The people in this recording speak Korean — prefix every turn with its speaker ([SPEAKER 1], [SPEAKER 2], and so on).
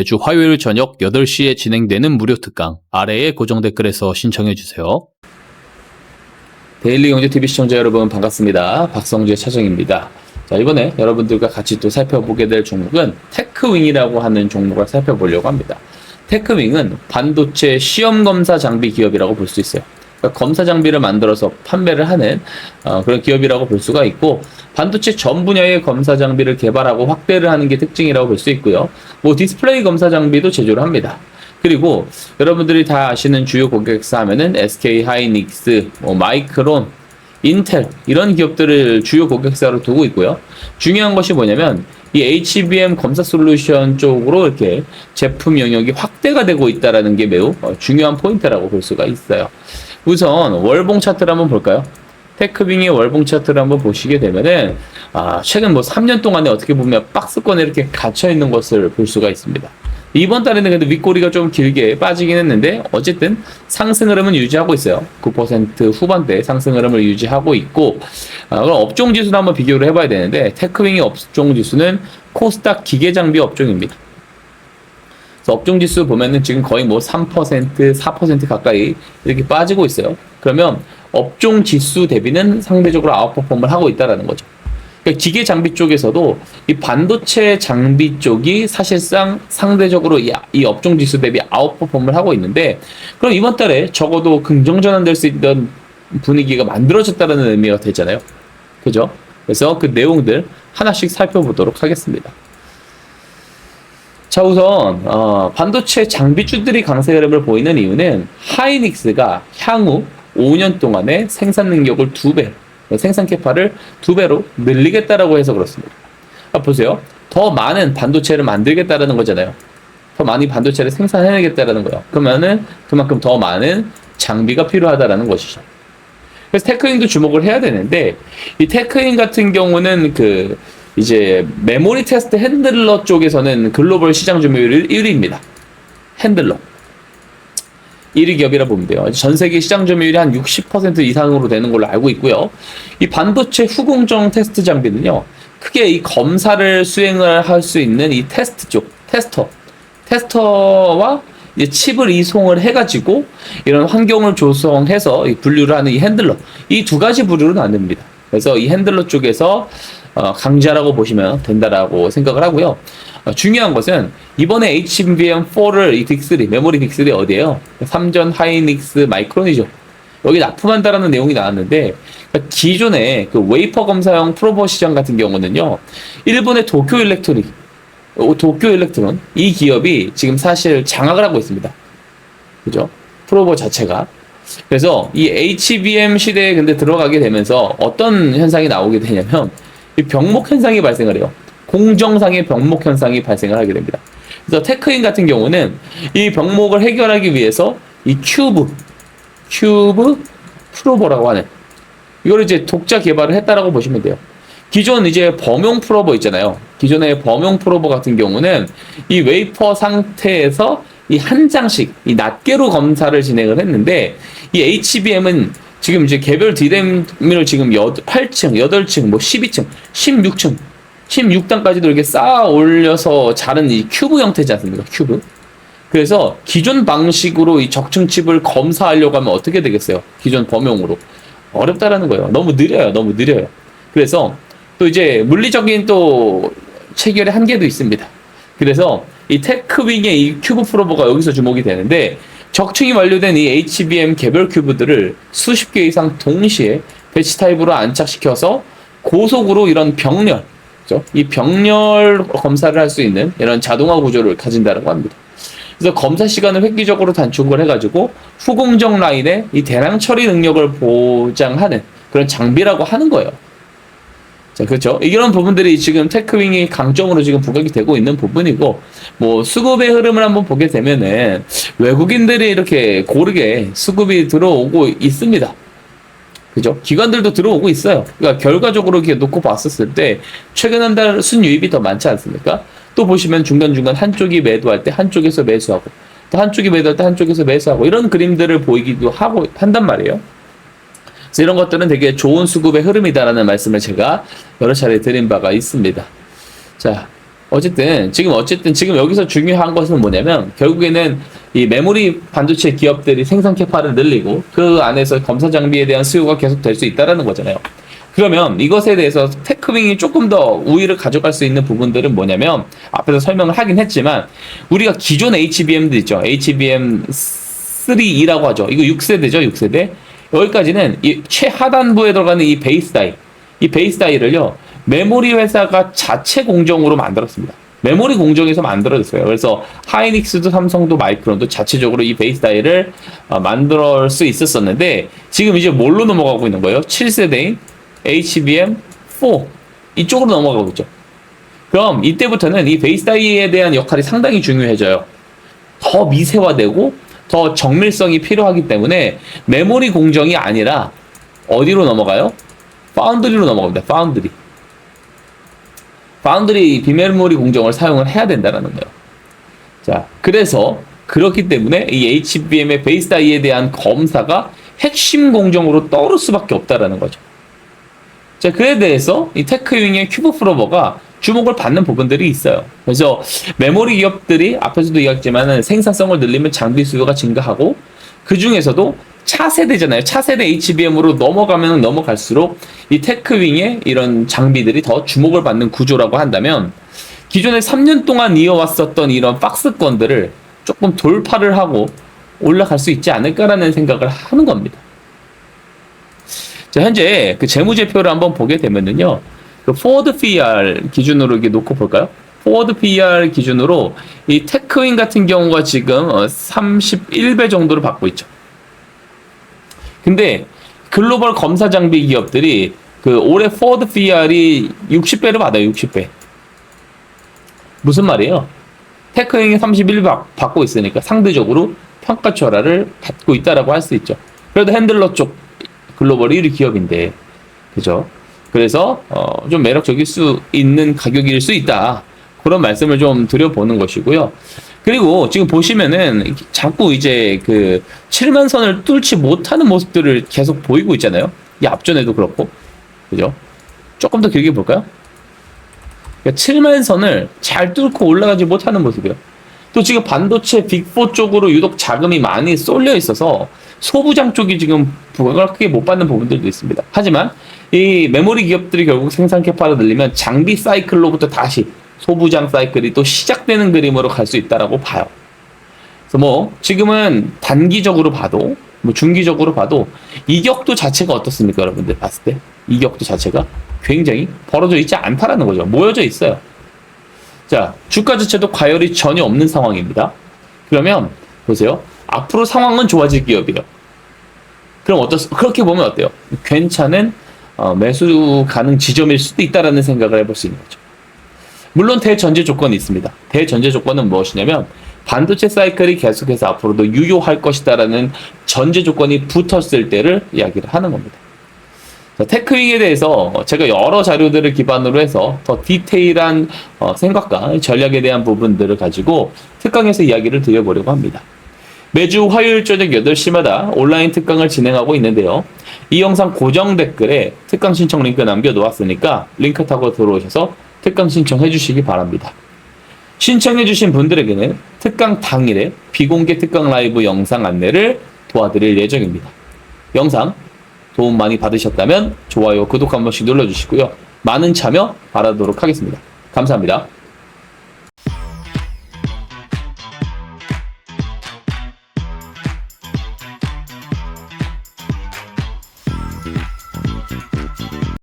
[SPEAKER 1] 매주 화요일 저녁 8시에 진행되는 무료 특강 아래의 고정 댓글에서 신청해주세요. 데일리경제TV 시청자 여러분 반갑습니다. 박성재 차정입니다. 자, 이번에 여러분들과 같이 또 살펴보게 될 종목은 테크윙이라고 하는 종목을 살펴보려고 합니다. 테크윙은 반도체 시험검사 장비 기업이라고 볼 수 있어요. 그러니까 검사 장비를 만들어서 판매를 하는 그런 기업이라고 볼 수가 있고, 반도체 전 분야의 검사 장비를 개발하고 확대를 하는 게 특징이라고 볼 수 있고요. 뭐 디스플레이 검사 장비도 제조를 합니다. 그리고 여러분들이 다 아시는 주요 고객사 하면은 SK 하이닉스, 마이크론, 인텔 이런 기업들을 주요 고객사로 두고 있고요. 중요한 것이 뭐냐면 이 HBM 검사 솔루션 쪽으로 이렇게 제품 영역이 확대가 되고 있다는 게 매우 중요한 포인트라고 볼 수가 있어요. 우선 월봉 차트를 한번 볼까요? 테크윙의 월봉 차트를 한번 보시게 되면은 최근 3년 동안에 어떻게 보면 박스권에 이렇게 갇혀 있는 것을 볼 수가 있습니다. 이번 달에는 근데 윗꼬리가 좀 길게 빠지긴 했는데 어쨌든 상승 흐름은 유지하고 있어요. 9% 후반대 상승 흐름을 유지하고 있고, 그럼 업종 지수도 한번 비교를 해봐야 되는데, 테크윙의 업종 지수는 코스닥 기계장비 업종입니다. 그래서 업종 지수 보면은 지금 거의 3%, 4% 가까이 이렇게 빠지고 있어요. 그러면 업종 지수 대비는 상대적으로 아웃퍼폼을 하고 있다라는 거죠. 그러니까 기계 장비 쪽에서도 이 반도체 장비 쪽이 사실상 상대적으로 이 업종 지수 대비 아웃퍼폼을 하고 있는데, 그럼 이번 달에 적어도 긍정전환될 수 있던 분위기가 만들어졌다는 의미가 되잖아요. 그죠? 그래서 그 내용들 하나씩 살펴보도록 하겠습니다. 자, 우선 반도체 장비주들이 강세 흐름을 보이는 이유는 하이닉스가 향후 5년 동안의 생산 능력을 2배, 생산 캐파를 2배로 늘리겠다라고 해서 그렇습니다. 보세요. 더 많은 반도체를 만들겠다라는 거잖아요. 더 많이 반도체를 생산해내겠다라는 거예요. 그러면은 그만큼 더 많은 장비가 필요하다라는 것이죠. 그래서 테크윙도 주목을 해야 되는데, 이 테크윙 같은 경우는 이제 메모리 테스트 핸들러 쪽에서는 글로벌 시장 점유율 1위입니다. 핸들러 1위 기업이라 보면 돼요. 전 세계 시장 점유율이 한 60% 이상으로 되는 걸로 알고 있고요. 이 반도체 후공정 테스트 장비는요, 크게 이 검사를 수행을 할 수 있는 이 테스트 쪽, 테스터와 이제 칩을 이송을 해가지고 이런 환경을 조성해서 분류를 하는 이 핸들러, 이 두 가지 부류로 나뉩니다. 그래서 이 핸들러 쪽에서 강자라고 보시면 된다라고 생각을 하고요. 중요한 것은 이번에 HBM4를 이 딕3, 메모리 딕3 어디에요? 삼전, 하이닉스, 마이크론이죠. 여기 납품한다라는 내용이 나왔는데, 기존의 웨이퍼 검사용 프로버 시장 같은 경우는요, 일본의 도쿄 일렉트론 이 기업이 지금 사실 장악을 하고 있습니다. 그죠? 프로버 자체가. 그래서 이 HBM 시대에 근데 들어가게 되면서 어떤 현상이 나오게 되냐면, 이 병목 현상이 발생을 해요. 공정상의 병목 현상이 발생을 하게 됩니다. 그래서 테크인 같은 경우는 이 병목을 해결하기 위해서 이 큐브 프로버라고 하는 이걸 이제 독자 개발을 했다라고 보시면 돼요. 기존 이제 범용 프로버 있잖아요. 기존의 범용 프로버 같은 경우는 이 웨이퍼 상태에서 이 한 장씩 이 낱개로 검사를 진행을 했는데, 이 HBM은 지금 이제 개별 D램을 지금 8층, 8층, 12층, 16단까지도 이렇게 쌓아 올려서 자른 이 큐브 형태지 않습니까? 큐브. 그래서 기존 방식으로 이 적층 칩을 검사하려고 하면 어떻게 되겠어요? 기존 범용으로. 어렵다라는 거예요. 너무 느려요. 그래서 또 이제 물리적인 또 체결의 한계도 있습니다. 그래서 이 테크윙의 이 큐브 프로버가 여기서 주목이 되는데, 적층이 완료된 이 HBM 개별 큐브들을 수십 개 이상 동시에 배치 타입으로 안착시켜서 고속으로 이런 병렬, 그렇죠? 이 병렬 검사를 할 수 있는 이런 자동화 구조를 가진다고 합니다. 그래서 검사 시간을 획기적으로 단축을 해가지고 후공정 라인의 이 대량 처리 능력을 보장하는 그런 장비라고 하는 거예요. 자, 그렇죠. 이런 부분들이 지금 테크윙이 강점으로 지금 부각이 되고 있는 부분이고, 수급의 흐름을 한번 보게 되면은 외국인들이 이렇게 고르게 수급이 들어오고 있습니다. 그죠? 기관들도 들어오고 있어요. 그러니까 결과적으로 이렇게 놓고 봤었을 때 최근 한 달 순유입이 더 많지 않습니까? 또 보시면 중간중간 한쪽이 매도할 때 한쪽에서 매수하고, 또 한쪽이 매도할 때 한쪽에서 매수하고, 이런 그림들을 보이기도 하고 한단 말이에요. 그래서 이런 것들은 되게 좋은 수급의 흐름이다라는 말씀을 제가 여러 차례 드린 바가 있습니다. 자, 어쨌든 지금 여기서 중요한 것은 뭐냐면 결국에는 이 메모리 반도체 기업들이 생산 캐파를 늘리고 그 안에서 검사 장비에 대한 수요가 계속 될 수 있다라는 거잖아요. 그러면 이것에 대해서 테크윙이 조금 더 우위를 가져갈 수 있는 부분들은 뭐냐면 앞에서 설명을 하긴 했지만 우리가 기존 HBM들 있죠. HBM3E라고 하죠. 이거 6세대죠. 6세대. 여기까지는 이 최하단부에 들어가는 이 베이스 다이. 이 베이스 다이를요. 메모리 회사가 자체 공정으로 만들었습니다. 메모리 공정에서 만들어졌어요. 그래서 하이닉스도 삼성도 마이크론도 자체적으로 이 베이스 다이를 만들 수 있었었는데 지금 이제 뭘로 넘어가고 있는 거예요? 7세대인 HBM4 이쪽으로 넘어가고 있죠. 그럼 이때부터는 이 베이스 다이에 대한 역할이 상당히 중요해져요. 더 미세화되고 더 정밀성이 필요하기 때문에 메모리 공정이 아니라 어디로 넘어가요? 파운드리로 넘어갑니다. 파운드리 비메모리 공정을 사용을 해야 된다는 거예요. 자, 그래서 그렇기 때문에 이 HBM의 베이스 다이에 대한 검사가 핵심 공정으로 떠오를 수밖에 없다라는 거죠. 자, 그에 대해서 이 테크윙의 큐브 프로버가 주목을 받는 부분들이 있어요. 그래서 메모리 기업들이 앞에서도 이야기했지만 생산성을 늘리면 장비 수요가 증가하고 그 중에서도 차세대잖아요. 차세대 HBM으로 넘어가면 넘어갈수록 이 테크윙의 이런 장비들이 더 주목을 받는 구조라고 한다면 기존에 3년 동안 이어왔었던 이런 박스권들을 조금 돌파를 하고 올라갈 수 있지 않을까라는 생각을 하는 겁니다. 자, 현재 그 재무제표를 한번 보게 되면은요, 그 포워드 PER 기준으로 이게 놓고 볼까요? 포워드 PER 기준으로 이 테크윙 같은 경우가 지금 31배 정도를 받고 있죠. 근데 글로벌 검사 장비 기업들이 그 올해 포워드 PER이 60배를 받아요. 60배. 무슨 말이에요? 테크윙이 31배 받고 있으니까 상대적으로 평가철화를 받고 있다라고 할 수 있죠. 그래도 핸들러 쪽 글로벌 1위 기업인데, 그죠? 그래서 좀 매력적일 수 있는 가격일 수 있다. 그런 말씀을 좀 드려보는 것이고요. 그리고 지금 보시면은 자꾸 이제 그 7만 선을 뚫지 못하는 모습들을 계속 보이고 있잖아요. 이 앞전에도 그렇고, 그죠? 조금 더 길게 볼까요? 그러니까 7만 선을 잘 뚫고 올라가지 못하는 모습이에요. 또 지금 반도체 빅4 쪽으로 유독 자금이 많이 쏠려 있어서 소부장 쪽이 지금 부각을 크게 못 받는 부분들도 있습니다. 하지만 이 메모리 기업들이 결국 생산 캐파를 늘리면 장비 사이클로부터 다시 소부장 사이클이 또 시작되는 그림으로 갈 수 있다라고 봐요. 그래서 뭐 지금은 단기적으로 봐도 뭐 중기적으로 봐도 이격도 자체가 어떻습니까, 여러분들 봤을 때? 이격도 자체가 굉장히 벌어져 있지 않다라는 거죠. 모여져 있어요. 자, 주가 자체도 과열이 전혀 없는 상황입니다. 그러면 보세요. 앞으로 상황은 좋아질 기업이에요. 그럼 그렇게 보면 어때요? 괜찮은 매수 가능 지점일 수도 있다라는 생각을 해볼 수 있는 거죠. 물론 대전제 조건이 있습니다. 대전제 조건은 무엇이냐면 반도체 사이클이 계속해서 앞으로도 유효할 것이다라는 전제 조건이 붙었을 때를 이야기를 하는 겁니다. 자, 테크윙에 대해서 제가 여러 자료들을 기반으로 해서 더 디테일한 생각과 전략에 대한 부분들을 가지고 특강에서 이야기를 드려보려고 합니다. 매주 화요일 저녁 8시마다 온라인 특강을 진행하고 있는데요. 이 영상 고정 댓글에 특강 신청 링크 남겨놓았으니까 링크 타고 들어오셔서 특강 신청해 주시기 바랍니다. 신청해 주신 분들에게는 특강 당일에 비공개 특강 라이브 영상 안내를 도와드릴 예정입니다. 영상 도움 많이 받으셨다면 좋아요, 구독 한 번씩 눌러주시고요. 많은 참여 바라도록 하겠습니다. 감사합니다.